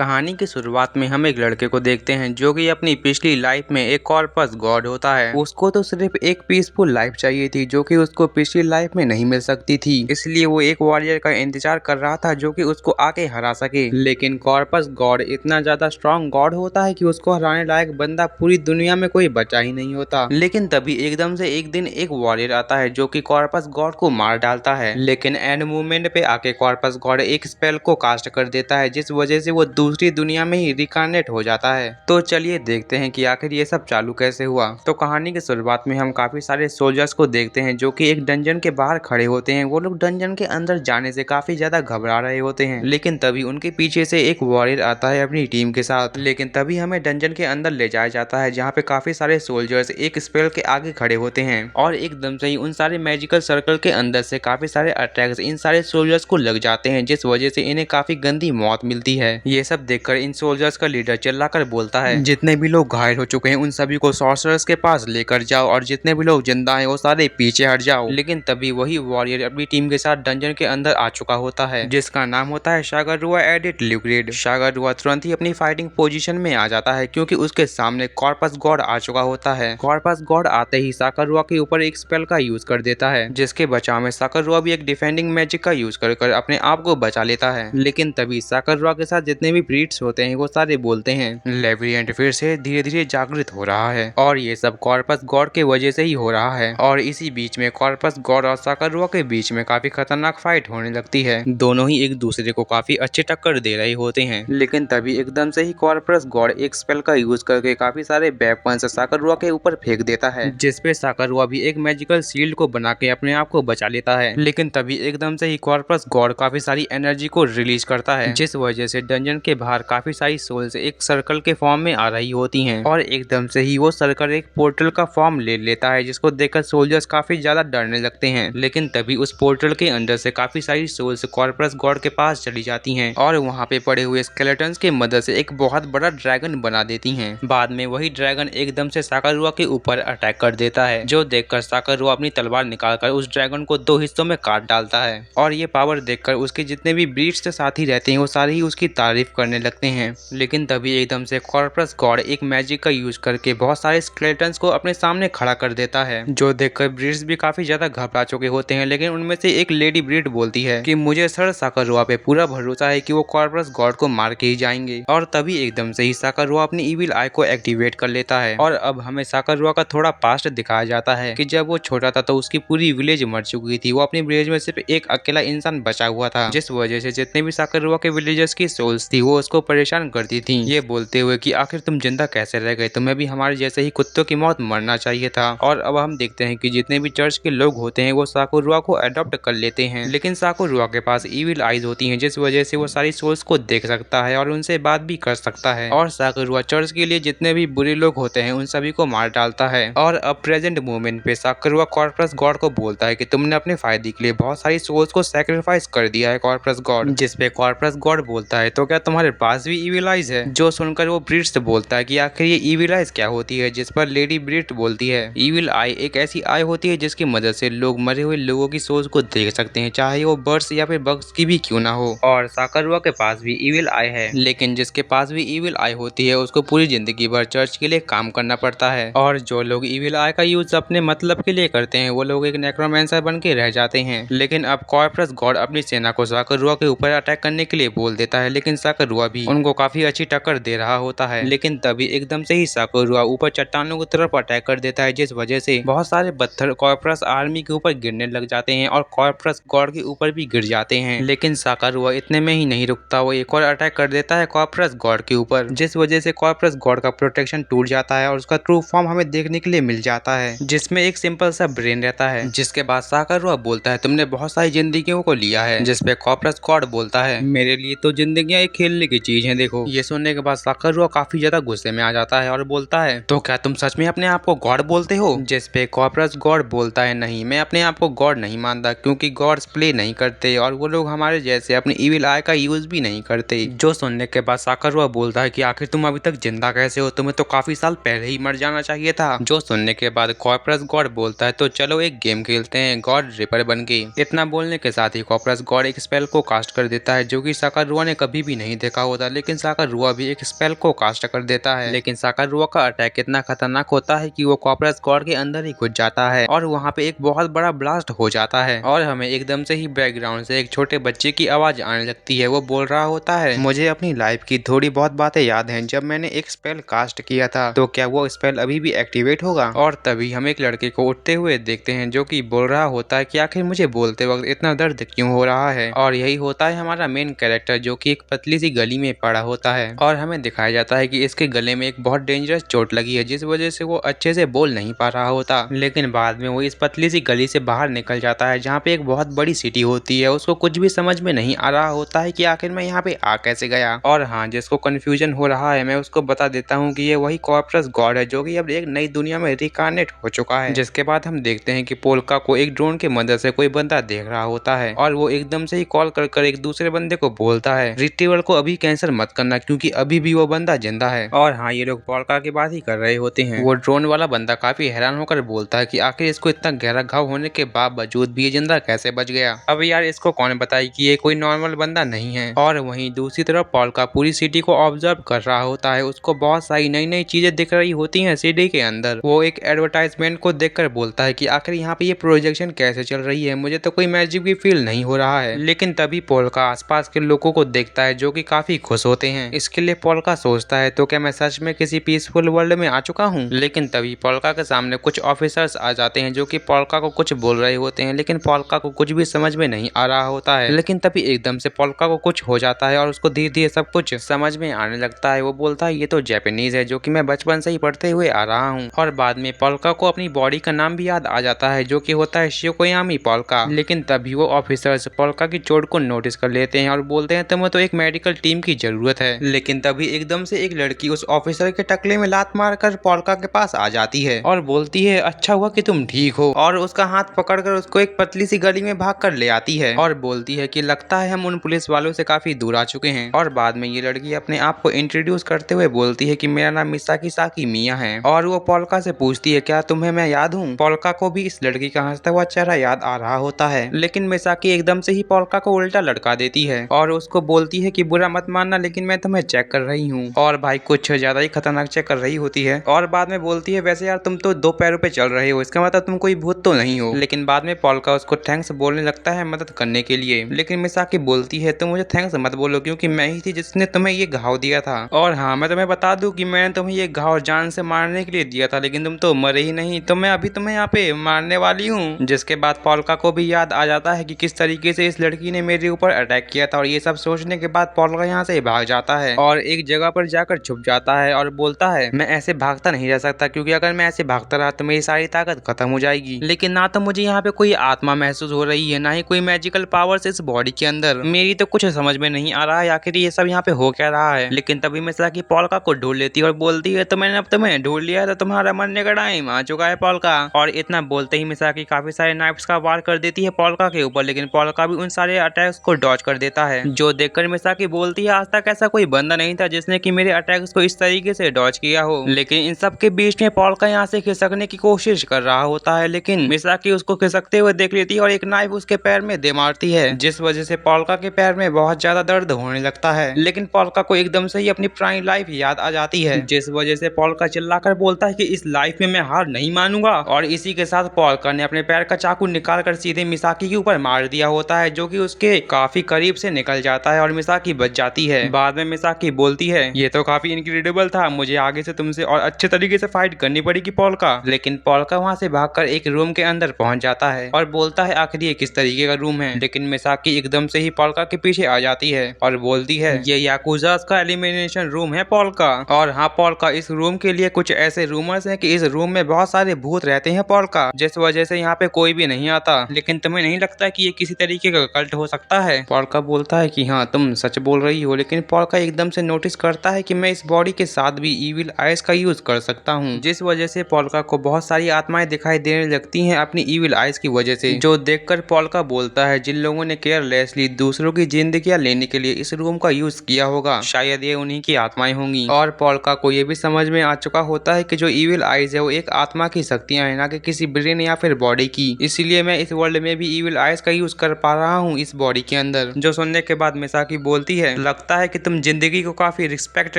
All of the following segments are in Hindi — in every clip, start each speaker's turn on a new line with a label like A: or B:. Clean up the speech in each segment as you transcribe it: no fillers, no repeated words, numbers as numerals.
A: कहानी की शुरुआत में हम एक लड़के को देखते हैं जो कि अपनी पिछली लाइफ में एक कॉर्पस गॉड होता है। उसको तो सिर्फ एक पीसफुल लाइफ चाहिए थी जो कि उसको पिछली लाइफ में नहीं मिल सकती थी, इसलिए वो एक वॉरियर का इंतजार कर रहा था जो कि उसको आके हरा सके। लेकिन कॉर्पस गॉड इतना ज्यादा स्ट्रॉन्ग गॉड होता है कि उसको हराने लायक बंदा पूरी दुनिया में कोई बचा ही नहीं होता। लेकिन तभी एकदम से एक दिन एक वॉरियर आता है जो कि कॉर्पस गॉड को मार डालता है, लेकिन एंड मूवमेंट पे आके कॉर्पस गॉड एक स्पेल को कास्ट कर देता है जिस वजह से वो दूसरी दुनिया में ही रिकार्नेट हो जाता है। तो चलिए देखते हैं कि आखिर ये सब चालू कैसे हुआ। तो कहानी की शुरुआत में हम काफी सारे सोल्जर्स को देखते हैं जो कि एक डंजन के बाहर खड़े होते हैं। वो लोग डंजन के अंदर जाने से काफी ज्यादा घबरा रहे होते हैं, लेकिन तभी उनके पीछे से एक वॉरियर आता है अपनी टीम के साथ। लेकिन तभी हमें डंजन के अंदर ले जाया जाता है जहाँ पे काफी सारे सोल्जर्स एक स्पेल के आगे खड़े होते हैं और एकदम से ही उन सारे मैजिकल सर्कल के अंदर से काफी सारे अटैक्स इन सारे सोल्जर्स को लग जाते हैं जिस वजह से इन्हें काफी गंदी मौत मिलती है। ये सब देखकर इन सोल्जर्स का लीडर चिल्लाकर बोलता है, जितने भी लोग घायल हो चुके हैं उन सभी को सॉर्सरर्स के पास लेकर जाओ और जितने भी लोग जिंदा हैं वो सारे पीछे हट जाओ। लेकिन तभी वही वॉरियर अपनी टीम के साथ डंजन के अंदर आ चुका होता है जिसका नाम होता है शागारुआ एडिट ल्यूग्रेड। शागारुआ तुरंत ही अपनी फाइटिंग पोजीशन में आ जाता है क्योंकि उसके सामने कॉर्पस गॉड आ चुका होता है। कॉर्पस गॉड आते ही साकारुआ के ऊपर एक स्पेल का यूज कर देता है जिसके बचाव में साकारुआ भी एक डिफेंडिंग मैजिक का यूज कर अपने आप को बचा लेता है। लेकिन तभी साकारुआ के साथ जितने भी ब्रीड्स होते हैं वो सारे बोलते हैं लेविएंट फिर से धीरे धीरे जागृत हो रहा है और ये सब कॉर्पस गॉड के वजह से ही हो रहा है। और इसी बीच में कॉर्पस गॉड और साकारुआ के बीच में काफी खतरनाक फाइट होने लगती है। दोनों ही एक दूसरे को काफी अच्छी टक्कर दे रहे होते हैं, लेकिन तभी एकदम से ही कॉर्पस गॉड एक स्पेल का यूज करके काफी सारे वेपन्स साकारुआ के ऊपर फेंक देता है जिसपे साकारुआ भी एक मैजिकल शील्ड को बना के अपने आप को बचा लेता है। लेकिन तभी एकदम से ही कॉर्पस गॉड काफी सारी एनर्जी को रिलीज करता है जिस वजह से डंजन के बाहर काफी सारी सोल्स एक सर्कल के फॉर्म में आ रही होती हैं और एकदम से ही वो सर्कल एक पोर्टल का फॉर्म ले लेता है जिसको देखकर सोल्जर्स काफी ज्यादा डरने लगते हैं। लेकिन तभी उस पोर्टल के अंदर से काफी सारी सोल्स कॉर्पस गॉड के पास चली जाती हैं और वहाँ पे पड़े हुए स्केलेटन्स की मदद से एक बहुत बड़ा ड्रैगन बना देती हैं। बाद में वही ड्रैगन एकदम से साकारुआ के ऊपर अटैक कर देता है जो देखकर साकारुआ अपनी तलवार निकालकर उस ड्रैगन को दो हिस्सों में काट डालता है और ये पावर देखकर उसके जितने भी ब्रीड्स के साथी रहते हैं वो सारे ही उसकी तारीफ करने लगते हैं। लेकिन तभी एकदम से कॉर्पस गॉड एक मैजिक का यूज करके बहुत सारे स्केलेटन्स को अपने सामने खड़ा कर देता है जो देखकर ब्रीड्स भी काफी ज्यादा घबरा चुके होते हैं। लेकिन उनमें से एक लेडी ब्रीड बोलती है कि मुझे सर साकारुआ पे पूरा भरोसा है कि वो कॉर्पस गॉड को मार के ही जाएंगे। और तभी एकदम से ही साकारुआ अपनी इविल आई को एक्टिवेट कर लेता है और अब हमें साकारुआ का थोड़ा पास्ट दिखाया जाता है कि जब वो छोटा था तो उसकी पूरी विलेज मर चुकी थी। वो अपनी विलेज में सिर्फ एक अकेला इंसान बचा हुआ था जिस वजह से जितने भी साकारुआ के विलेजर्स की सोल्स थी वो उसको परेशान करती थी, ये बोलते हुए कि आखिर तुम जिंदा कैसे रह गए, तुम्हें भी हमारे जैसे ही कुत्तों की मौत मरना चाहिए था। और अब हम देखते हैं कि जितने भी चर्च के लोग होते हैं वो साकुरुआ को अडॉप्ट कर लेते हैं, लेकिन साकुरुआ के पास इविल आईज होती हैं जिस वजह से वो सारी सोल्स को देख सकता है और उनसे बात भी कर सकता है। और साकुरुआ चर्च के लिए जितने भी बुरे लोग होते हैं उन सभी को मार डालता है। और अब प्रेजेंट मोमेंट पे साकुरुआ कॉर्पस गॉड को बोलता है कि तुमने अपने फायदे के लिए बहुत सारी सोल्स को सैक्रिफाइस कर दिया है कॉर्पस गॉड, जिसपे कॉर्पस गॉड बोलता है तो क्या तुम्हारे पास भी इविल आईज है। जो सुनकर वो ब्रीड्स बोलता है कि आखिर ये इविल आईज क्या होती है, जिस पर लेडी ब्रीड बोलती है इविल आई एक ऐसी आई होती है जिसकी मदद से लोग मरे हुए लोगों की सोल्स को देख सकते हैं, चाहे वो बर्ड्स या फिर बग्स की भी क्यों ना हो। और साकुरुआ के पास भी इविल आई है, लेकिन जिसके पास भी इविल आई होती है उसको पूरी जिंदगी भर चर्च के लिए काम करना पड़ता है। और जो लोग इविल आई का यूज अपने मतलब के लिए करते हैं वो लोग एक नेक्रोमेंसर बन के रह जाते हैं। लेकिन अब कॉर्पस गॉड अपनी सेना को साकुरुआ के ऊपर अटैक करने के लिए बोल देता है, लेकिन साकुरुआ भी उनको काफी अच्छी टक्कर दे रहा होता है। लेकिन तभी एकदम से ही साकुरुआ ऊपर चट्टानों की तरफ अटैक कर देता है जिस वजह से बहुत सारे पत्थर कॉर्पस आर्मी के ऊपर गिरने लग जाते हैं और कॉर्पस गॉड के ऊपर भी गिर जाते हैं। लेकिन साकुरुआ इतने में ही नहीं रुकता, वो एक और अटैक कर देता है कॉर्पस गॉड के ऊपर जिस वजह से कॉर्पस गॉड का प्रोटेक्शन टूट जाता है और उसका ट्रू फॉर्म हमें देखने के लिए मिल जाता है जिसमें एक सिंपल सा ब्रेन रहता है। जिसके बाद साकुरुआ बोलता है तुमने बहुत सारी जिंदगियों को लिया है, जिसपे कॉर्पस गॉड बोलता है मेरे लिए तो जिंदगियां एक खेलने की चीज है। देखो ये सुनने के बाद साकुरुआ काफी ज्यादा गुस्से में आ जाता है और बोलता है तो क्या तुम सच में अपने आप को गॉड बोलते हो। जिसपे कॉर्पस गॉड बोलता है नहीं, मैं अपने आप को गॉड नहीं मानता क्योंकि गॉड्स प्ले नहीं करते और वो लोग हमारे जैसे अपनी इविल आई का यूज भी नहीं करते। जो सुनने के बाद साकुरुआ बोलता है कि आखिर तुम अभी तक जिंदा कैसे हो, तुम्हें तो काफी साल पहले ही मर जाना चाहिए था। जो सुनने के बाद कॉर्पस गॉड बोलता है तो चलो एक गेम खेलते हैं गॉड रिपर बन के। इतना बोलने के साथ ही कॉर्पस गॉड एक स्पेल को कास्ट कर देता है जो कि साकुरुआ ने कभी भी नहीं देखा देखा होता, लेकिन साकारुआ भी एक स्पेल को कास्ट कर देता है। लेकिन साकारुआ का अटैक इतना खतरनाक होता है कि वो कॉर्पस गॉड के अंदर ही घुस जाता है और वहाँ पे एक बहुत बड़ा ब्लास्ट हो जाता है और हमें एकदम से ही बैकग्राउंड से एक छोटे बच्चे की आवाज आने लगती है। वो बोल रहा होता है, मुझे अपनी लाइफ की थोड़ी बहुत बातें याद हैं जब मैंने एक स्पेल कास्ट किया था, तो क्या वो स्पेल अभी भी एक्टिवेट होगा। और तभी हम एक लड़के को उठते हुए देखते हैं जो कि बोल रहा होता है कि आखिर मुझे बोलते वक्त इतना दर्द क्यों हो रहा है। और यही होता है हमारा मेन कैरेक्टर जो कि एक पतली सी गली में पड़ा होता है और हमें दिखाया जाता है कि इसके गले में एक बहुत डेंजरस चोट लगी है जिस वजह से वो अच्छे से बोल नहीं पा रहा होता। लेकिन बाद में वो इस पतली सी गली से बाहर निकल जाता है जहाँ पे एक बहुत बड़ी सिटी होती है। उसको कुछ भी समझ में नहीं आ रहा होता है कि आखिर मैं यहाँ पे आ कैसे गया। और हाँ, जिसको कंफ्यूजन हो रहा है मैं उसको बता देता हूँ कि ये वही कॉर्पस गॉड है जो कि अब एक नई दुनिया में रिकार्नेट हो चुका है। जिसके बाद हम देखते हैं कि पोल्का को एक ड्रोन के मदद से कोई बंदा देख रहा होता है और वो एकदम से ही कॉल कर कर एक दूसरे बंदे को बोलता है, रिट्रीवर को अभी कैंसिल मत करना क्योंकि अभी भी वो बंदा जिंदा है। और हाँ, ये लोग पोल्का की बात ही कर रहे होते हैं। वो ड्रोन वाला बंदा काफी हैरान होकर बोलता है कि आखिर इसको इतना गहरा घाव होने के बावजूद भी ये जिंदा कैसे बच गया। अब यार इसको कौन बताए कि ये कोई नॉर्मल बंदा नहीं है। और वहीं दूसरी तरफ पोल्का पूरी सिटी को ऑब्जर्व कर रहा होता है। उसको बहुत सारी नई नई चीजें दिख रही होती हैं सिटी के अंदर। वो एक एडवर्टाइजमेंट को देखकर बोलता है कि आखिर यहाँ पे ये प्रोजेक्शन कैसे चल रही है, मुझे तो कोई मैजिक भी फील नहीं हो रहा है। लेकिन तभी पोल्का आसपास के लोगों को देखता है जो कि काफी खुश होते हैं। इसके लिए पोल्का सोचता है, तो क्या मैं सच में किसी पीसफुल वर्ल्ड में आ चुका हूँ। लेकिन तभी पोल्का के सामने कुछ ऑफिसर्स आ जाते हैं जो कि पोल्का को कुछ बोल रहे होते हैं, लेकिन पोल्का को कुछ भी समझ में नहीं आ रहा होता है। लेकिन तभी एकदम से पोल्का को कुछ हो जाता है और उसको धीरे धीरे सब कुछ समझ में आने लगता है। वो बोलता है, ये तो जापानीज है जो कि मैं बचपन से ही पढ़ते हुए आ रहा हूँ। और बाद में पोल्का को अपनी बॉडी का नाम भी याद आ जाता है जो कि होता है शियोकोयामी पोल्का। लेकिन तभी वो ऑफिसर्स पोल्का की चोट को नोटिस कर लेते हैं और बोलते हैं, तुम्हें तो एक मेडिकल टीम की जरूरत है। लेकिन तभी एकदम से एक लड़की उस ऑफिसर के टकले में लात मारकर पोल्का के पास आ जाती है और बोलती है, अच्छा हुआ कि तुम ठीक हो। और उसका हाथ पकड़कर उसको एक पतली सी गली में भाग कर ले आती है और बोलती है कि लगता है हम उन पुलिस वालों से काफी दूर आ चुके हैं। और बाद में ये लड़की अपने आप को इंट्रोड्यूस करते हुए बोलती है कि मेरा नाम मिसाकी साकी मिया है। और वो पोल्का से पूछती है, क्या तुम्हें मैं याद हूँ। पोल्का को भी इस लड़की का हंसता हुआ चेहरा याद आ रहा होता है। लेकिन मिसाकी एकदम से ही पोल्का को उल्टा लटका देती है और उसको बोलती है कि बुरा मत मानना, लेकिन मैं तुम्हें चेक कर रही हूँ। और भाई कुछ ज्यादा ही खतरनाक चेक कर रही होती है। और बाद में बोलती है, वैसे यार तुम तो दो पैरों पे चल रहे हो, इसका मतलब तुम कोई भूत तो नहीं हो। लेकिन बाद में पोल्का उसको थैंक्स बोलने लगता है मदद करने के लिए। लेकिन मिसाकी बोलती है, तुम मुझे थैंक्स मत बोलो क्योंकि मैं ही थी जिसने तुम्हें ये घाव दिया था। और हाँ, मैं तुम्हें बता दूं कि मैंने तुम्हें ये घाव जान से मारने के लिए दिया था, लेकिन तुम तो मरे ही नहीं, तो मैं अभी तुम्हें यहाँ पे मारने वाली हूँ। जिसके बाद पोल्का को भी याद आ जाता है कि किस तरीके से इस लड़की ने मेरे ऊपर अटैक किया था। और ये सब सोचने के बाद पोल्का यहाँ से भाग जाता है और एक जगह पर जाकर छुप जाता है और बोलता है, मैं ऐसे भागता नहीं रह सकता क्योंकि अगर मैं ऐसे भागता रहा तो मेरी सारी ताकत खत्म हो जाएगी। लेकिन ना तो मुझे यहाँ पे कोई आत्मा महसूस हो रही है, ना ही कोई मैजिकल पावर्स इस बॉडी के अंदर। मेरी तो कुछ समझ में नहीं आ रहा है आखिर ये सब यहाँ पे हो क्या रहा है। लेकिन तभी मिसाकी पोल्का को ढूंढ लेती है और बोलती है, तो मैंने अब तुम्हें ढूंढ लिया तो तुम्हारा मरने का टाइम आ चुका है पोल्का। और इतना बोलते ही मिसाकी काफी सारे नाइफ्स का वार कर देती है पोल्का के ऊपर, लेकिन पोल्का भी उन सारे अटैक्स को डॉज कर देता है। जो देखकर मिसाकी बोलती है, आज तक ऐसा कोई बंदा नहीं था जिसने कि मेरे अटैक्स को इस तरीके से डॉज किया हो। लेकिन इन सब के बीच में पोल्का यहाँ से खिसकने की कोशिश कर रहा होता है, लेकिन मिसाकी उसको खिसकते हुए देख लेती है और एक नाइफ उसके पैर में दे मारती है, जिस वजह से पोल्का के पैर में बहुत ज्यादा दर्द होने लगता है। लेकिन पोल्का को एकदम से ही अपनी पुरानी लाइफ याद आ जाती है, जिस वजह से पोल्का चिल्लाकर बोलता है कि इस लाइफ में मैं हार नहीं मानूंगा। और इसी के साथ पोल्का ने अपने पैर का चाकू निकालकर सीधे मिसाकी के ऊपर मार दिया होता है, जो कि उसके काफी करीब से निकल जाता है और मिसाकी बच जाती है। बाद में मिसाकी बोलती है, ये तो काफी इनक्रेडिबल था, मुझे आगे से तुमसे और अच्छे तरीके से फाइट करनी पड़ेगी पोल्का। लेकिन पोल्का वहाँ से भागकर एक रूम के अंदर पहुंच जाता है और बोलता है, आखिर ये किस तरीके का रूम है। लेकिन मिसाकी एकदम से ही पोल्का के पीछे आ जाती है और बोलती है, ये याकुजा का एलिमिनेशन रूम है पोल्का। और हाँ पोल्का, इस रूम के लिए कुछ ऐसे रूमर्स हैं कि इस रूम में बहुत सारे भूत रहते हैं पोल्का, जिस वजह से यहाँ पे कोई भी नहीं आता। लेकिन तुम्हें नहीं लगता कि ये किसी तरीके का कल्ट हो सकता है। पोल्का बोलता है कि हाँ तुम सच बोल रही हो। लेकिन पोल्का एकदम से नोटिस करता है कि मैं इस बॉडी के साथ भी इविल आइज का यूज कर सकता हूँ, जिस वजह से पोल्का को बहुत सारी आत्माएं दिखाई देने लगती हैं अपनी इविल आइज की वजह से। जो देखकर पोल्का बोलता है, जिन लोगों ने केयरलेसली दूसरों की जिंदगियां लेने के लिए इस रूम का यूज किया होगा, शायद ये उन्हीं की आत्माएं होंगी। और पोल्का को ये भी समझ में आ चुका होता है कि जो इविल आइज है वो एक आत्मा की शक्तियां हैं, ना कि किसी ब्रेन या फिर बॉडी की। इसीलिए मैं इस वर्ल्ड में भी इविल आइज का यूज कर पा रहा हूँ इस बॉडी के अंदर। जो सुनने के बाद मिसाकी बोलती है, है। लगता है कि तुम जिंदगी को काफी रिस्पेक्ट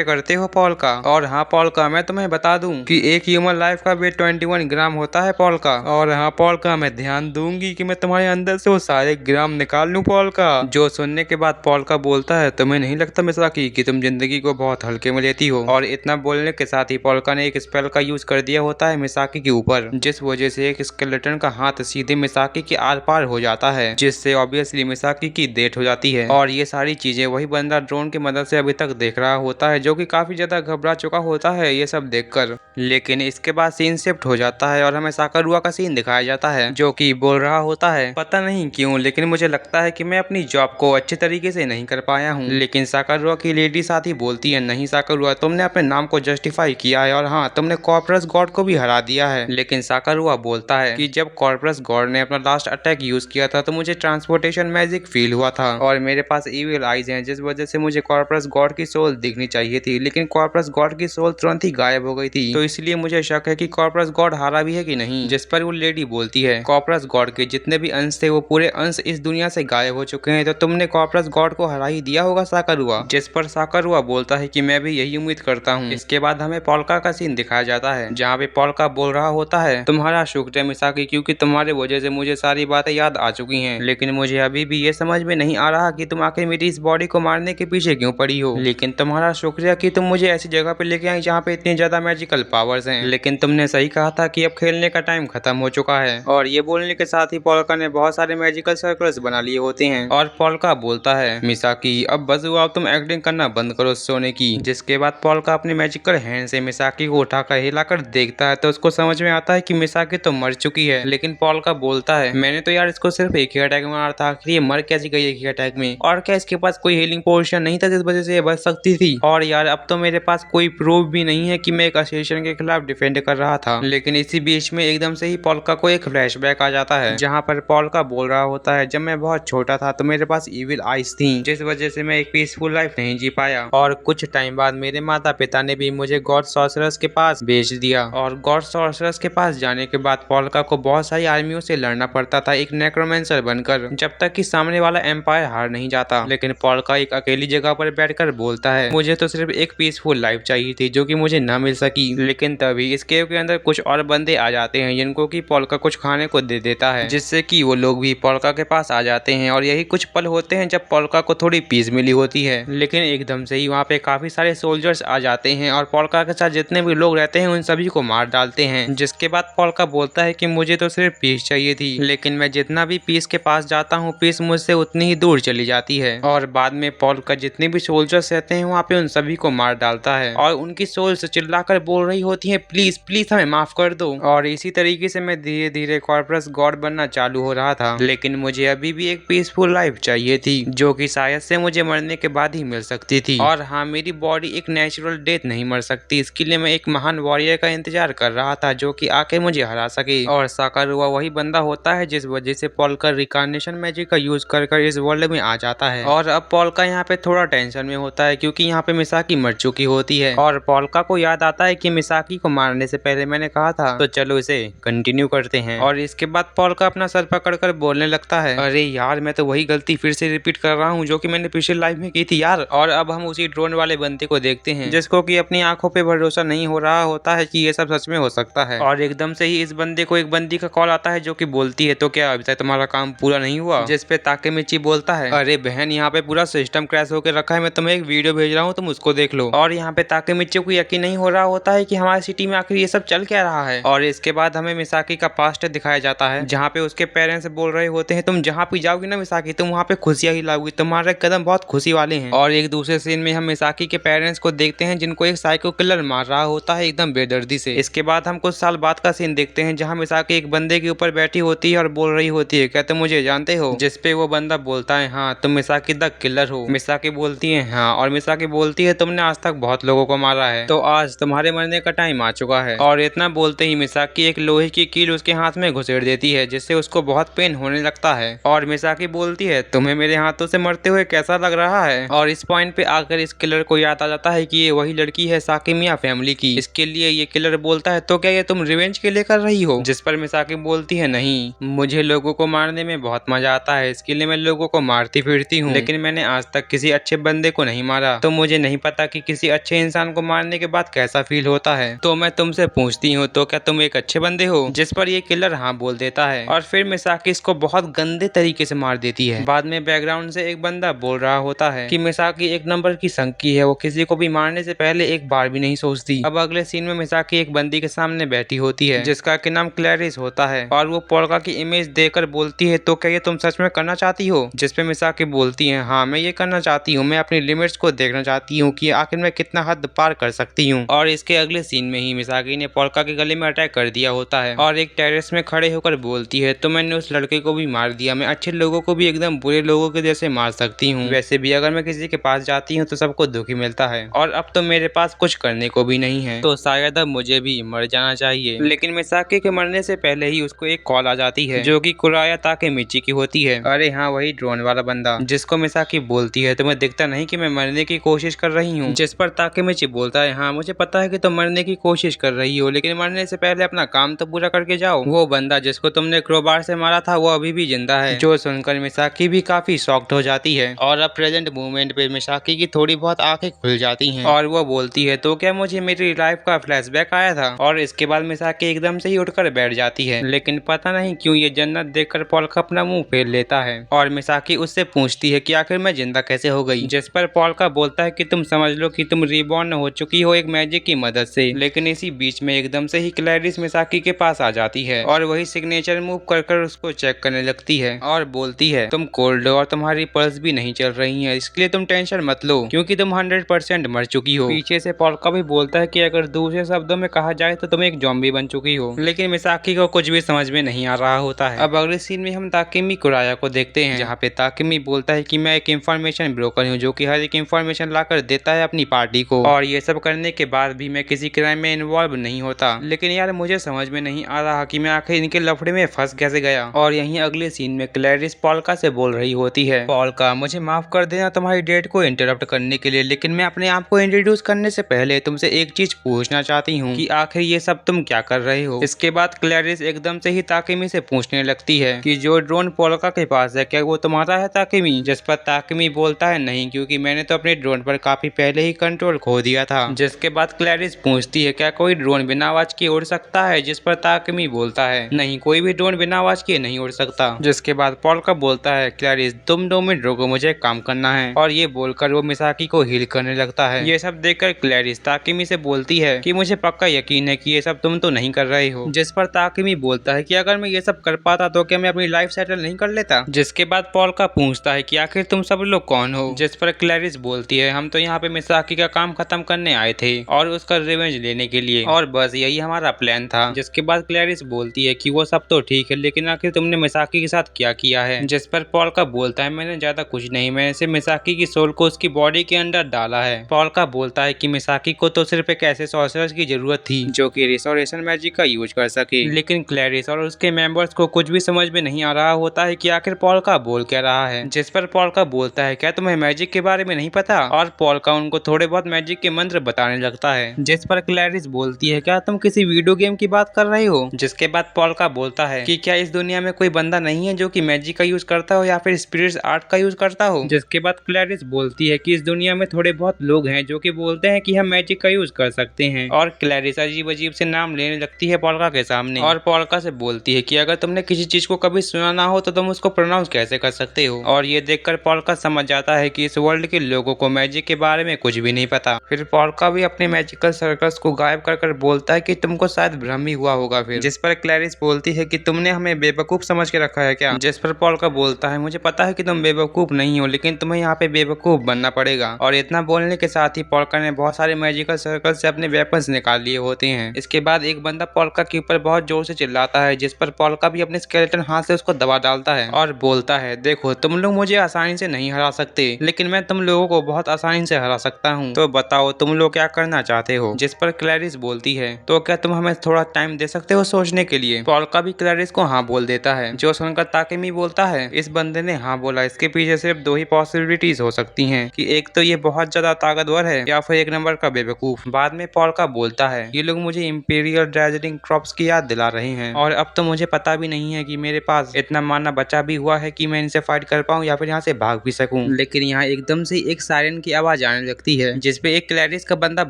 A: करते हो पोल्का। और हाँ पोल्का, मैं तुम्हें बता दूं कि एक ह्यूमन लाइफ का वेट 21 ग्राम होता है पोल्का। और हाँ पोल्का, मैं ध्यान दूंगी कि मैं तुम्हारे अंदर से वो सारे ग्राम निकाल लूं पोल्का। जो सुनने के बाद पोल्का बोलता है, तुम्हें नहीं लगता मिसाकी कि तुम जिंदगी को बहुत हल्के में लेती हो? और इतना बोलने के साथ ही पोल्का ने एक स्पेल का यूज कर दिया होता है मिसाकी के ऊपर, जिस वजह से एक स्केलेटन का हाथ सीधे मिसाकी के आर पार हो जाता है, जिससे ऑब्वियसली मिसाकी की डेथ हो जाती है। और ये सारी चीजें वही बंदा ड्रोन की मदद से अभी तक देख रहा होता है, जो कि काफी ज्यादा घबरा चुका होता है ये सब देखकर। लेकिन इसके बाद सीन शिफ्ट हो जाता है और हमें साकारुआ का सीन दिखाया जाता है, जो कि बोल रहा होता है, पता नहीं क्यों लेकिन मुझे लगता है कि मैं अपनी जॉब को अच्छे तरीके से नहीं कर पाया हूँ। लेकिन साकारुआ की लेडी साथी बोलती है, नहीं साकारुआ, तुमने अपने नाम को जस्टिफाई किया है और हाँ तुमने कॉर्परस गॉड को भी हरा दिया है। लेकिन साकारुआ बोलता है कि जब कॉर्परस गॉड ने अपना लास्ट अटैक यूज किया था तो मुझे ट्रांसपोर्टेशन मैजिक फील हुआ था और मेरे पास इविल आईज हैं, जिस वजह से मुझे कॉर्परस गॉड की सोल दिखनी चाहिए थी, लेकिन कॉर्परस गॉड की सोल तुरंत ही गायब हो गई थी। तो इसलिए मुझे शक है कि कॉर्परस गॉड हारा भी है कि नहीं। जिस पर वो लेडी बोलती है, कॉर्परस गॉड के जितने भी अंश थे वो पूरे अंश इस दुनिया से गायब हो चुके हैं, तो तुमने कॉर्परस गॉड को हरा ही दिया होगा साकारुआ। जिस पर साकारुआ बोलता है कि मैं भी यही उम्मीद करता हूँ। इसके बाद हमें पोल्का का सीन दिखाया जाता है, जहाँ पे पोल्का बोल रहा होता है, तुम्हारा शुक्र है मिसाकी, क्योंकि तुम्हारे वजह से मुझे सारी बातें याद आ चुकी हैं, लेकिन मुझे अभी भी ये समझ में नहीं आ रहा कि तुम आखिर मेरी इस बॉडी को मारने के पीछे क्यों पड़ी हो। लेकिन तुम्हारा शुक्रिया कि तुम मुझे ऐसी जगह पे लेके आई जहाँ पे इतनी ज्यादा मैजिकल पावर्स हैं। लेकिन तुमने सही कहा था कि अब खेलने का टाइम खत्म हो चुका है। और ये बोलने के साथ ही पोल्का ने बहुत सारे मैजिकल सर्कल्स बना लिए होते हैं और पोल्का बोलता है, मिसाकी अब बस हुआ, अब तुम एक्टिंग करना बंद करो सोने की। जिसके बाद पोल्का अपने मैजिकल हैंड से मिसाकी को उठाकर हिलाकर देखता है तो उसको समझ में आता है कि मिसाकी तो मर चुकी है। लेकिन पोल्का बोलता है, मैंने तो यार इसको सिर्फ एक ही अटैक में मारा था, आखिर ये मर कैसे गई एक ही अटैक में? और क्या इसके पास कोई हीलिंग पोशन नहीं था जिस वजह से ये बच सकती थी? और यार अब तो मेरे पास कोई प्रूफ भी नहीं है कि मैं एक असेसिन के खिलाफ डिफेंड कर रहा था। लेकिन इसी बीच में एकदम से ही पोल्का को एक फ्लैशबैक आ जाता है, जहाँ पर पोल्का बोल रहा होता है, जब मैं बहुत छोटा था तो मेरे पास इविल आइज थी, जिस वजह से मैं एक पीसफुल लाइफ नहीं जी पाया। और कुछ टाइम बाद मेरे माता पिता ने भी मुझे गॉड सॉर्सरर्स के पास भेज दिया। और गॉड सॉर्सरर्स के पास जाने के बाद पोल्का को बहुत सारी आर्मियों से लड़ना पड़ता था एक नेक्रोमेंसर बनकर, जब तक कि सामने वाला एम्पायर हार नहीं जाता। लेकिन पोल्का एक अकेली जगह पर बैठकर बोलता है, मुझे तो सिर्फ एक पीसफुल लाइफ चाहिए थी, जो कि मुझे न मिल सकी। लेकिन तभी इस केव के अंदर कुछ और बंदे आ जाते हैं, जिनको कि पोल्का कुछ खाने को दे देता है, जिससे कि वो लोग भी पोल्का के पास आ जाते हैं। और यही कुछ पल होते हैं जब पोल्का को थोड़ी पीस मिली होती है। लेकिन एकदम से ही वहाँ पे काफी सारे सोल्जर्स आ जाते हैं और पोल्का के साथ जितने भी लोग रहते हैं उन सभी को मार डालते हैं। जिसके बाद पोल्का बोलता है कि मुझे तो सिर्फ पीस चाहिए थी, लेकिन मैं जितना भी पीस के पास जाता हूँ पीस मुझसे उतनी ही दूर चली जाती है। और बाद में पोल्का जितने भी सोल्जर्स रहते हैं वहाँ पे उन सभी को मार डालता है और उनकी सोल्स चिल्लाकर बोल रही होती है, प्लीज प्लीज हमें माफ कर दो। और इसी तरीके से मैं धीरे धीरे कॉर्परस गॉड बनना चालू हो रहा था, लेकिन मुझे अभी भी एक पीसफुल लाइफ चाहिए थी, जो कि शायद से मुझे मरने के बाद ही मिल सकती थी। और हाँ, मेरी बॉडी एक नेचुरल डेथ नहीं मर सकती, इसके लिए मैं एक महान वॉरियर का इंतजार कर रहा था, जो कि आके मुझे हरा सके। और साकारुआ वही बंदा होता है जिस वजह से पोल्का रिकार्नेशन मैजिक का यूज कर इस वर्ल्ड में आ जाता है। और अब पोल्का यहाँ पे थोड़ा टेंशन में होता है, क्योंकि यहाँ पे मिसाकी मर चुकी होती है और पोल्का को याद आता है कि मिसाकी को मारने से पहले मैंने कहा था, तो चलो इसे कंटिन्यू करते हैं। और इसके बाद पोल्का अपना सर पकड़कर बोलने लगता है, अरे यार मैं तो वही गलती फिर से रिपीट कर रहा हूँ जो कि मैंने पिछली लाइफ में की थी यार। और अब हम उसी ड्रोन वाले बंदे को देखते हैं, जिसको कि अपनी आंखों पे भरोसा नहीं हो रहा होता है कि ये सब सच में हो सकता है। और एकदम से ही इस बंदे को एक बंदी का कॉल आता है, जो कि बोलती है, तो क्या अभी तक तुम्हारा काम पूरा नहीं हुआ? जिस पे ताकेमिची बोलता है, अरे बहन यहाँ पे पूरा सिस्टम क्रैश होकर रखा है, मैं तुम्हें एक वीडियो भेज रहा हूँ, तुम उसको देख लो। और यहाँ पे ताकेमिची को यकीन नहीं हो रहा होता है कि हमारी सिटी में आखिर ये सब चल क्या रहा है। और इसके बाद हमें मिसाकी का पास्ट दिखाया जाता है, जहाँ पे उसके पेरेंट्स बोल रहे होते हैं, तुम जहाँ भी जाओगी ना मिसाकी, तुम वहाँ पे खुशियां ही लाओगी, तुम्हारे कदम बहुत खुशी वाले हैं। और एक दूसरे सीन में हम मिसाकी के पेरेंट्स को देखते हैं, जिनको एक साइको किलर मार रहा होता है एकदम बेदर्दी से। इसके बाद हम कुछ साल बाद का सीन देखते हैं, जहाँ मिसाकी एक बंदे के ऊपर बैठी होती है और बोल रही होती है, क्या तुम मुझे जानते हो? जिस पे वो बंदा बोलता है, हाँ तुम मिसाकी द किलर हो। मिसाकी बोलती है हाँ, और मिसाकी बोलती है, तुमने आज तक बहुत लोगों को मारा है, तो आज तुम्हारे मरने का टाइम आ चुका है। और इतना बोलते ही मिसाकी एक लोहे की कील उसके हाथ में घुसेड़ देती है, जिससे उसको बहुत पेन होने लगता है। और मिसाकी बोलती है, तुम्हें मेरे हाथों से मरते हुए कैसा लग रहा है? और इस पॉइंट पे आकर इस किलर को याद आ जाता है कि ये वही लड़की है साकिमिया फैमिली की। इसके लिए ये किलर बोलता है, तो क्या ये तुम रिवेंज के लिए कर रही हो? जिस पर मिसाकी बोलती है, नहीं, मुझे लोगों को मारने में बहुत मजा आता है, इसके लिए मैं लोगों को मारती फिरती हूँ, लेकिन मैंने आज तक किसी अच्छे बंदे को नहीं मारा, तो मुझे नहीं पता कि किसी अच्छे इंसान को मारने के बाद कैसा फील होता है। तो मैं तुमसे पूछती हूँ, तो क्या तुम एक अच्छे बंदे हो? जिस पर ये किलर हाँ बोल देता है और फिर मिसाकी इसको बहुत गंदे तरीके से मार देती है। बाद में बैकग्राउंड से एक बंदा बोल रहा होता है कि मिसाकी एक नंबर की संकी है, वो किसी को भी मारने से पहले एक बार भी नहीं सोचती। अब अगले सीन में मिसाकी एक बंदी के सामने बैठी होती है जिसका कि नाम क्लैरिस होता है, और वो पोल्का की इमेज देखकर बोलती है, तो क्या ये तुम सच में करना चाहती हो? जिस पे मिसाकी बोलती है, हाँ मैं ये करना चाहती हूँ, मैं अपनी लिमिट्स को देखना चाहती हूँ कि आखिर मैं कितना हद पार कर सकती हूँ। और इसके अगले सीन में ही मिसाकी ने पोल्का के गले में अटैक कर दिया होता है और एक टेरेस में खड़े होकर बोलती है, तो मैंने उस लड़के को भी मार दिया, मैं अच्छे लोगों को भी एकदम बुरे लोगों के जैसे मार सकती हूँ। वैसे भी अगर मैं किसी के पास जाती हूँ तो सबको दुख ही मिलता है, और अब तो मेरे पास कुछ करने को भी नहीं है, तो शायद अब मुझे भी मर जाना चाहिए। लेकिन मिसाकी के मरने से पहले ही उसको एक कॉल आ जाती है जो कि कुराया ताकेमिची की होती है। अरे हाँ, वही ड्रोन वाला बंदा जिसको मिसाकी बोलती है, तुम्हें दिखता नहीं कि मैं मरने की कोशिश कर रही हूँ? जिस पर ताकेमिची बोलता है, हाँ मुझे पता है कि तुम मरने की कोशिश कर रही हो, लेकिन मरने से पहले अपना काम तो पूरा करके जाओ। वो बंदा जिसको तुमने क्रोबार से मारा था वो अभी भी जिंदा है। जो सुनकर मिसाकी भी काफी शॉक्ड हो जाती है और अब प्रेजेंट मूवमेंट पे मिसाकी की थोड़ी बहुत आंखें खुल जाती हैं और वो बोलती है, तो क्या मुझे मेरी लाइफ का फ्लैशबैक आया था? और इसके बाद मिसाकी एकदम से ही उठकर बैठ जाती है, लेकिन पता नहीं क्यों ये जन्नत देखकर पोल्का अपना मुंह फेर लेता है और मिसाकी उससे पूछती है कि आखिर मैं जिंदा कैसे हो गई? जिस पर पोल्का बोलता है कि तुम समझ लो कि तुम रिबॉर्न हो चुकी हो एक मैजिक की मदद से। लेकिन इसी बीच में एकदम से ही क्लैरिस मिसाकी के पास आ जाती है और वही सिग्नेचर मूव कर उसको चेक करने लगती है और बोलती है, तुम कोल्ड हो और तुम्हारी पल्स भी नहीं चल रही है, इसके लिए तुम टेंशन मत लो क्योंकि तुम 100% मर चुकी हो। पीछे से पोल्का भी बोलता है कि अगर दूसरे शब्दों में कहा जाए तो तुम एक ज़ॉम्बी बन चुकी हो, लेकिन मिसाकी को कुछ भी समझ में नहीं आ रहा होता है। अब अगले सीन में हम ताकेमी कुराया को देखते हैं जहाँ पे ताकेमी बोलता है कि मैं एक इंफॉर्मेशन ब्रोकर हूँ जो कि हर एक इंफॉर्मेशन लाकर देता है अपनी पार्टी को, और ये सब करने के बाद भी मैं किसी क्राइम में इन्वॉल्व नहीं होता। लेकिन यार मुझे समझ में नहीं आ रहा कि मैं आखिर इनके लफड़े में फंस कैसे गया। और यहीं अगले सीन में क्लैरिस पोल्का से बोल रही होती है, पोल्का मुझे माफ कर देना तुम्हारी डेट को इंटरप्ट करने के लिए, लेकिन मैं अपने आप को इंट्रोड्यूस करने से पहले तुमसे एक चीज पूछना चाहती हूँ कि आखिर ये सब तुम क्या कर रहे हो? इसके बाद क्लैरिस एकदम से ही ताकेमी से पूछने लगती है कि जो ड्रोन पोल्का के पास है क्या वो तुम्हारा है ताकेमी? जिस पर ताकेमी बोलता है, नहीं, क्योंकि मैंने तो अपने ड्रोन पर काफी पहले ही कंट्रोल खो दिया था। जिसके बाद क्लैरिस पूछती है, क्या कोई ड्रोन बिना आवाज के उड़ सकता है? जिस पर ताकेमी बोलता है, नहीं, कोई भी ड्रोन बिना आवाज के नहीं उड़ सकता। जिसके बाद पोल्का बोलता है, क्लैरिस तुम 2 मिनट रुको, मुझे काम करना है, और ये बोलकर वो मिसाकी को हील करने लगता है। ये सब देखकर क्लैरिस ताकेमी से बोलती है कि मुझे पक्का यकीन है कि ये सब तुम तो नहीं कर रहे हो। जिस पर ताकेमी बोलता है कि अगर मैं ये सब कर पाता तो क्या मैं अपनी लाइफ सेटल नहीं कर लेता? जिसके बाद पोल्का पूछता है कि आखिर तुम सब लोग कौन हो? जिस पर क्लैरिस बोलती है, हम तो यहाँ पे मिसाकी का काम खत्म करने आए थे और उसका रिवेंज लेने के लिए, और बस यही हमारा प्लान था। जिसके बाद क्लैरिस बोलती है कि वो सब तो ठीक है, लेकिन आखिर तुमने मिसाकी के साथ क्या किया है? जिस पर पोल्का बोलता है, मैंने ज्यादा कुछ नहीं, मैंने सिर्फ मिसाकी की सोल को उसकी बॉडी के अंदर डाला है। पोल्का बोलता है कि मिसाकी को तो सिर्फ एक ऐसे सॉर्सरर की जरूरत थी जो कि रिस्टोरेशन मैजिक का यूज कर सके, लेकिन क्लैरिस और उसके मेंबर्स को कुछ भी समझ में नहीं आ रहा होता है कि आखिर पोल्का बोल क्या रहा है। जिस पर पोल्का बोलता है, क्या तुम्हें मैजिक के बारे में नहीं पता? और पोल्का उनको थोड़े बहुत मैजिक के मंत्र बताने लगता है। जिस पर क्लैरिस बोलती है, क्या तुम किसी वीडियो गेम की बात कर रहे हो? जिसके बाद पोल्का बोलता है कि क्या इस दुनिया में कोई बंदा नहीं है जो कि मैजिक का यूज करता हो या फिर स्पिरिट्स आर्ट का यूज करता हो? जिसके बाद क्लैरिस बोलती है कि इस दुनिया में थोड़े बहुत लोग हैं जो कि बोलते हैं कि हम मैजिक का यूज कर सकते हैं, और क्लैरिस अजीब अजीब से नाम लेने लगती है पोल्का के सामने, और पोल्का से बोलती है कि अगर तुमने किसी चीज को कभी सुना ना हो तो तुम उसको प्रोनाउंस कैसे कर सकते हो? और ये देखकर पोल्का समझ जाता है कि इस वर्ल्ड के लोगों को मैजिक के बारे में कुछ भी नहीं पता। फिर पोल्का भी अपने मैजिकल सर्कल्स को गायब कर बोलता है कि तुमको शायद भ्रम ही हुआ होगा फिर। जिस पर क्लैरिस बोलती है कि तुमने हमें बेवकूफ समझ के रखा है क्या? जिस पर पोल्का बोलता है, मुझे पता है कि तुम बेवकूफ नहीं हो, लेकिन तुम्हें यहाँ पे बेवकूफ बनना पड़ेगा। और इतना बोलने के साथ ही पोल्का ने बहुत सारे मैजिकल सर्कल से अपने वेपन्स निकाल लिए होते हैं। इसके बाद एक बंदा पोल्का के ऊपर बहुत जोर से चिल्लाता है, जिस पर पोल्का भी अपने स्केलेटन हाथ से उसको दबा डालता है और बोलता है, देखो तुम लोग मुझे आसानी से नहीं हरा सकते, लेकिन मैं तुम लोगों को बहुत आसानी से हरा सकता हूँ, तो बताओ तुम लोग क्या करना चाहते हो? जिस जिस पर क्लैरिस बोलती है तो क्या तुम हमें थोड़ा टाइम दे सकते हो सोचने के लिए। पॉल्का भी क्लैरिस को हाँ बोल देता है, जो सुनकर ताकेमी बोलता है इस बंदे ने हाँ बोला, इसके पीछे सिर्फ दो ही पॉसिबिलिटीज हो सकती हैं कि एक तो ये बहुत ज्यादा ताकतवर है या फिर एक नंबर का बेवकूफ। बाद में पॉल्का बोलता है ये लोग मुझे इंपीरियल ड्रैजनिंग क्रॉप्स की याद दिला रहे हैं और अब तो मुझे पता भी नहीं है कि मेरे पास इतना माना बचा भी हुआ है कि मैं इनसे फाइट कर पाऊं या फिर यहाँ से भाग भी सकूं। लेकिन यहाँ एकदम से एक सायरन की आवाज आने लगती है जिसपे एक क्लैरिस का बंदा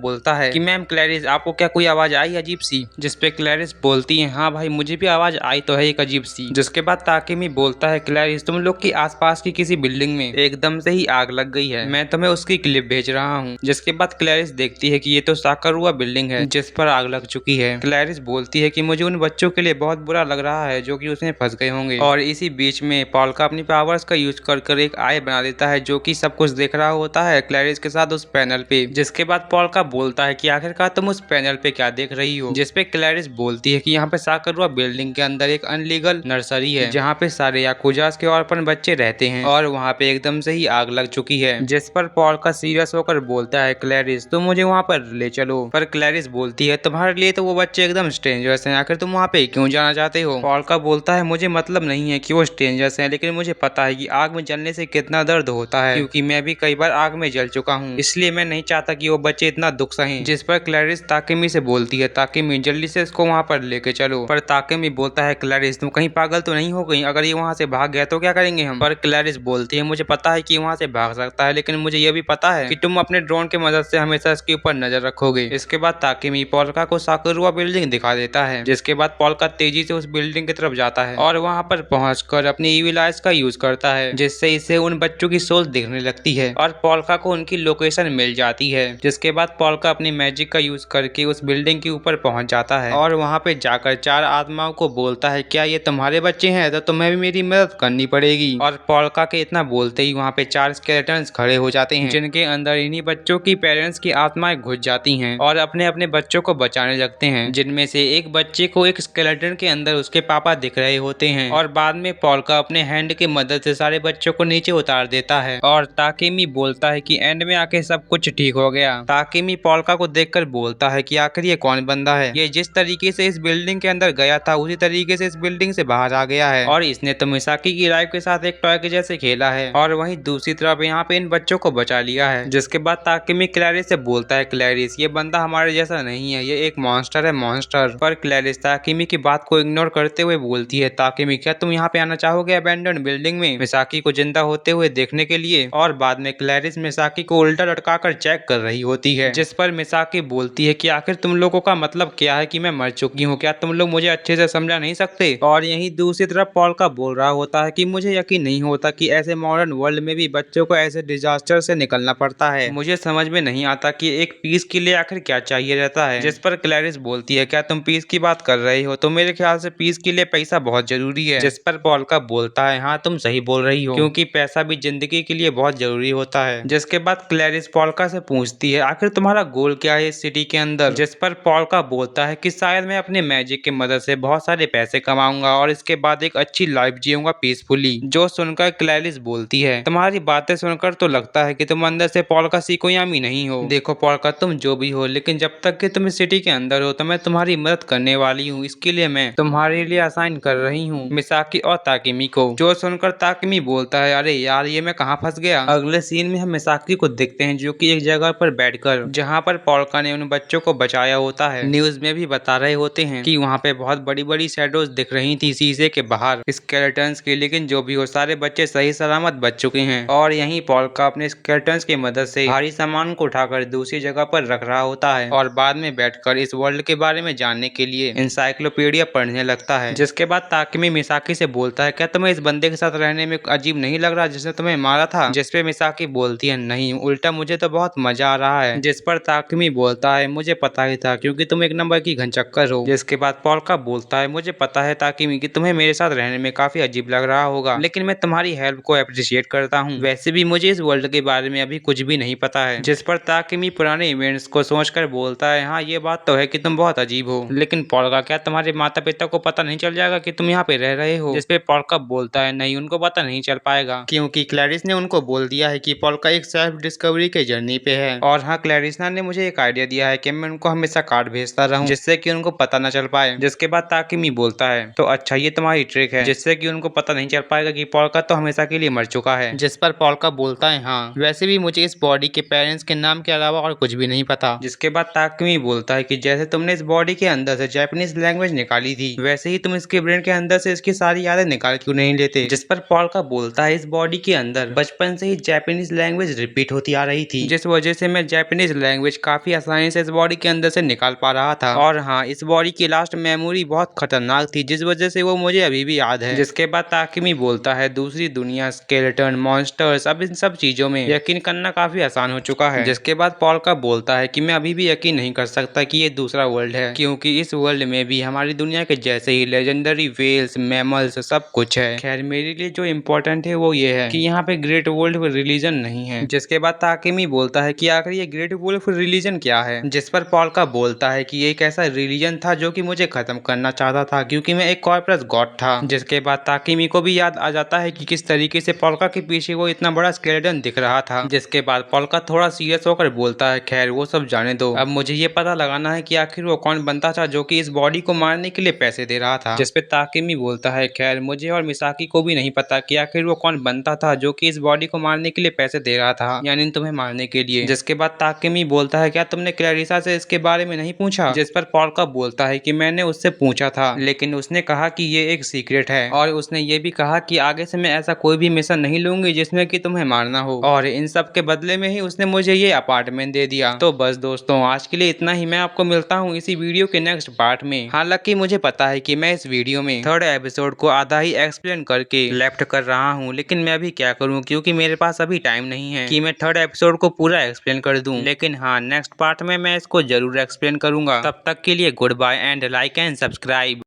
A: बोलता है कि मैम क्लैरिस आपको क्या कोई आवाज आई अजीब सी। जिसपे क्लैरिस बोलती है हाँ भाई मुझे भी आवाज आई तो है एक अजीब सी। जिसके बाद ताकेमी बोलता है क्लैरिस तुम लोग की आसपास की किसी बिल्डिंग में एकदम से ही आग लग गई है, मैं तुम्हें उसकी क्लिप भेज रहा हूँ। जिसके बाद क्लैरिस देखती है कि ये तो साकरुआ बिल्डिंग है जिस पर आग लग चुकी है। क्लैरिस बोलती है कि मुझे उन बच्चों के लिए बहुत बुरा लग रहा है जो कि उसमें फंस गए होंगे। और इसी बीच में पॉल्का अपनी पावर्स का यूज कर एक आई बना देता है जो कि सब कुछ देख रहा होता है क्लैरिस के साथ उस पैनल पे। जिसके बाद पॉल्का बोलता है कि आखिरकार तुम उस पैनल पे क्या देख रही हो। जिसपे क्लैरिस बोलती है कि यहाँ पे साकरुआ बिल्डिंग के अंदर एक अनलीगल नर्सरी है जहाँ पे सारे याकुजास के ऑर्फन बच्चे रहते हैं और वहाँ पे एकदम से ही आग लग चुकी है। जिस पर पॉल्का सीरियस होकर बोलता है क्लैरिस तुम मुझे वहाँ पर ले चलो। पर क्लैरिस बोलती है तुम्हारे लिए तो वो बच्चे एकदम स्ट्रेंजर्स हैं, आखिर तुम वहाँ पे क्यों जाना चाहते हो। पॉल्का बोलता है मुझे मतलब नहीं है कि वो स्ट्रेंजर्स हैं, लेकिन मुझे पता है कि आग में जलने से कितना दर्द होता है क्योंकि मैं भी कई बार आग में जल चुका हूँ, इसलिए मैं नहीं चाहता कि वो बच्चे इतना दुख सहें। जिस पर क्लैरिस ताकेमी से बोलती है ताकेमी जल्दी से इसको वहाँ पर लेके चलो। पर ताकेमी बोलता है क्लैरिस तुम कहीं पागल तो नहीं हो गई, अगर ये वहाँ से भाग गया तो क्या करेंगे हम। पर क्लैरिस बोलती है मुझे पता है कि वहाँ से भाग सकता है, लेकिन मुझे ये भी पता है कि तुम अपने ड्रोन की मदद से हमेशा इसके ऊपर नजर रखोगे। इसके बाद ताकेमी पॉल्का को साकुरुआ बिल्डिंग दिखा देता है। जिसके बाद पॉल्का तेजी से उस बिल्डिंग की तरफ जाता है और वहाँ पर पहुंचकर अपनी ईविल आइज का यूज करता है जिससे इसे उन बच्चों की सोच दिखने लगती है और पॉल्का को उनकी लोकेशन मिल जाती है। जिसके बाद पॉल्का अपनी मैजिक का यूज करके उस बिल्डिंग के ऊपर पहुंच जाता है और वहाँ पे जाकर चार आत्माओं को बोलता है क्या ये तुम्हारे बच्चे हैं तो तुम्हें भी मेरी मदद करनी पड़ेगी। और पॉल्का के इतना बोलते ही वहाँ पे चार स्केलेटन्स खड़े हो जाते हैं जिनके अंदर इन्हीं बच्चों की पेरेंट्स की आत्माएं घुस जाती हैं और अपने अपने बच्चों को बचाने लगते हैं। जिनमें से एक बच्चे को एक स्केलेटन के अंदर उसके पापा दिख रहे होते हैं और बाद में पॉल्का अपने हैंड की मदद से सारे बच्चों को नीचे उतार देता है और ताकेमी बोलता है कि एंड में आके सब कुछ ठीक हो गया। ताकेमी पॉल्का को देखकर बोलता है कि आखिर ये कौन बंदा है, ये जिस तरीके से इस बिल्डिंग के अंदर गया था उसी तरीके से इस बिल्डिंग से बाहर आ गया है और इसने तो मिसाकी की लाइफ के साथ एक टॉय के जैसे खेला है और वहीं दूसरी तरफ यहाँ पे इन बच्चों को बचा लिया है। जिसके बाद ताकेमी क्लैरिस से बोलता है क्लैरिस ये बंदा हमारे जैसा नहीं है, ये एक मॉन्स्टर है मॉन्स्टर। पर क्लैरिस ताकेमी की बात को इग्नोर करते हुए बोलती है ताकेमी क्या तुम यहाँ पे आना चाहोगे अबैंडन बिल्डिंग में मिसाकी को जिंदा होते हुए देखने के लिए। और बाद में क्लैरिस मिसाकी को उल्टा लटकाकर चेक कर रही होती है। जिस पर मिसाकी बोलती है कि आखिर तुम लोगों का मतलब क्या है कि मैं मर चुकी हूँ, क्या तुम लोग मुझे अच्छे से समझा नहीं सकते। और यहीं दूसरी तरफ पॉल्का बोल रहा होता है कि मुझे यकीन नहीं होता कि ऐसे मॉडर्न वर्ल्ड में भी बच्चों को ऐसे डिजास्टर से निकलना पड़ता है, मुझे समझ में नहीं आता कि एक पीस के लिए आखिर क्या चाहिए रहता है। जिस पर क्लैरिस बोलती है क्या तुम पीस की बात कर रहे हो, तो मेरे ख्याल से पीस के लिए पैसा बहुत जरूरी है। जिस पर पॉल्का बोलता है हाँ तुम सही बोल रही हो, क्योंकि पैसा भी जिंदगी के लिए बहुत जरूरी होता है। जिसके बाद क्लैरिस पॉल्का से पूछती है आखिर तुम्हारा गोल क्या है इस सिटी के अंदर। जिस पर पॉल्का बोलता है कि शायद मैं अपने मैजिक की मदद से बहुत सारे पैसे कमाऊंगा और इसके बाद एक अच्छी लाइफ जीऊंगा पीसफुली। जो सुनकर क्लैरिस बोलती है तुम्हारी बातें सुनकर तो लगता है कि तुम अंदर से पॉल्का सिकोयामी नहीं हो। देखो पॉल्का तुम जो भी हो, लेकिन जब तक कि तुम इस सिटी के अंदर हो तो मैं तुम्हारी मदद करने वाली हूँ, इसके लिए मैं तुम्हारे लिए असाइन कर रही हूँ मिसाकी और ताकेमी को। जो सुनकर ताकेमी बोलता है अरे यार ये मैं कहाँ फंस गया। अगले सीन में हम मिसाकी को देखते हैं जो कि एक जगह पर बैठकर जहाँ पर पॉल्का ने उन बच्चों को बचाया होता है न्यूज में भी बता रहे होते हैं कि वहाँ पे बहुत बड़ी बड़ी शैडोज दिख रही थी शीशे के बाहर स्केलेटन्स की, लेकिन जो भी हो सारे बच्चे सही सलामत बच चुके हैं। और यहीं पॉल्का अपने स्केलेटन्स की मदद से भारी सामान को उठाकर दूसरी जगह पर रख रहा होता है और बाद में बैठकर इस वर्ल्ड के बारे में जानने के लिए इंसाइक्लोपीडिया पढ़ने लगता है। जिसके बाद ताकेमी मिसाकी से बोलता है क्या तुम्हें इस बंदे के साथ रहने में अजीब नहीं लग रहा जिसने तुम्हें मारा था। जिसपे मिसाकी बोलती है नहीं उल्टा मुझे तो बहुत मजा आ रहा है। जिस पर ताकेमी बोलता है मुझे पता ही था क्योंकि तुम एक नंबर की घनचक्कर हो। जिसके बाद पॉल्का बोलता है मुझे पता है ताकेमी कि तुम्हें मेरे साथ रहने में काफी अजीब लग रहा होगा, लेकिन मैं तुम्हारी हेल्प को अप्रिशिएट करता हूँ, वैसे भी मुझे इस वर्ल्ड के बारे में अभी कुछ भी नहीं पता है। जिस पर ताकेमी पुराने इवेंट्स को सोचकर बोलता है हाँ ये बात तो है कि तुम बहुत अजीब हो, लेकिन पॉल्का क्या तुम्हारे माता पिता को पता नहीं चल जाएगा कि तुम यहाँ पे रह रहे हो। जिसपे पॉल्का बोलता है नहीं उनको पता नहीं चल पाएगा क्योंकि क्लैरिस ने उनको बोल दिया है कि पॉल्का एक सेल्फ डिस्कवरी के जर्नी पे है। और हाँ क्लैरिसना ने मुझे एक आइडिया दिया है कि मैं उनको हमेशा कार्ड भेजता रहूं जिससे कि उनको पता न चल पाए। जिसके बाद ताकिमी बोलता है तो अच्छा ये तुम्हारी ट्रिक है जिससे कि उनको पता नहीं चल पाएगा कि पोल्का तो हमेशा के लिए मर चुका है। जिस पर पोल्का बोलता है हाँ वैसे भी मुझे इस बॉडी के पेरेंट्स के नाम के अलावा और कुछ भी नहीं पता। जिसके बाद ताकिमी बोलता है कि जैसे तुमने इस बॉडी के अंदर से जापानीज लैंग्वेज निकाली थी वैसे ही तुम इसके ब्रेन के अंदर से इसकी सारी यादें निकाल क्यों नहीं लेते। जिस पर पोल्का बोलता है इस बॉडी के अंदर बचपन से ही जापानीज लैंग्वेज रिपीट होती आ रही थी जिस वजह से मैं जापानीज लैंग्वेज काफी आसानी से इस बॉडी के अंदर से निकाल पा रहा था। और हाँ इस बॉडी की लास्ट मेमोरी बहुत खतरनाक थी जिस वजह से वो मुझे अभी भी याद है। जिसके बाद ताकिमी बोलता है दूसरी दुनिया स्केलेटन मॉन्स्टर्स अब इन सब चीजों में यकीन करना काफी आसान हो चुका है। जिसके बाद पोल्का बोलता है कि मैं अभी भी यकीन नहीं कर सकता कि ये दूसरा वर्ल्ड है क्योंकि इस वर्ल्ड में भी हमारी दुनिया के जैसे ही लेजेंडरी वेल्स मैमल्स सब कुछ है। खैर मेरे लिए जो इम्पोर्टेंट है वो ये है कि यहाँ पे ग्रेट वुल्फ रिलीजन नहीं है। जिसके बाद ताकिमी बोलता है कि आखिर ये ग्रेट वुल्फ रिलीजन क्या है। जिस पर पोल्का बोलता है कि ये एक ऐसा रिलीजन था जो कि मुझे खत्म करना चाहता था क्योंकि मैं एक कॉर्पोरस गॉड था। जिसके बाद ताकिमी को भी याद आ जाता है कि किस तरीके से पोल्का के पीछे वो इतना बड़ा स्केलेटन दिख रहा था। जिसके बाद पोल्का थोड़ा सीरियस होकर बोलता है खैर वो सब जाने दो अब मुझे ये पता लगाना है कि आखिर वो कौन बनता था जो कि इस बॉडी को मारने के लिए पैसे दे रहा था। जिसपे ताकिमी बोलता है खैर मुझे और मिसाकी को भी नहीं पता कि आखिर वो कौन बनता था जो कि इस बॉडी को मारने के लिए पैसे दे रहा था यानी तुम्हें मारने के लिए। जिसके बाद ताकिमी बोलता है क्या तुमने क्लैरिसा से इसके बारे में नहीं पूछा। जिस पर पोल्का बोलता है कि मैंने उससे पूछा था लेकिन उसने कहा कि ये एक सीक्रेट है और उसने ये भी कहा कि आगे से मैं ऐसा कोई भी मिशन नहीं लूंगी जिसमें कि तुम्हें मारना हो और इन सब के बदले में ही उसने मुझे ये अपार्टमेंट दे दिया। तो बस दोस्तों आज के लिए इतना ही। मैं आपको मिलता हूँ इसी वीडियो के नेक्स्ट पार्ट में। हालांकि मुझे पता है कि मैं इस वीडियो में थर्ड एपिसोड को आधा ही एक्सप्लेन करके लेफ्ट कर रहा हूँ लेकिन मैं अभी क्या करूँ क्योंकि मेरे पास अभी टाइम नहीं है कि मैं थर्ड एपिसोड को पूरा एक्सप्लेन कर दूं। लेकिन हाँ नेक्स्ट पार्ट में मैं इसको जरूर एक्सप्लेन करूंगा। तब तक के लिए goodbye and like and subscribe.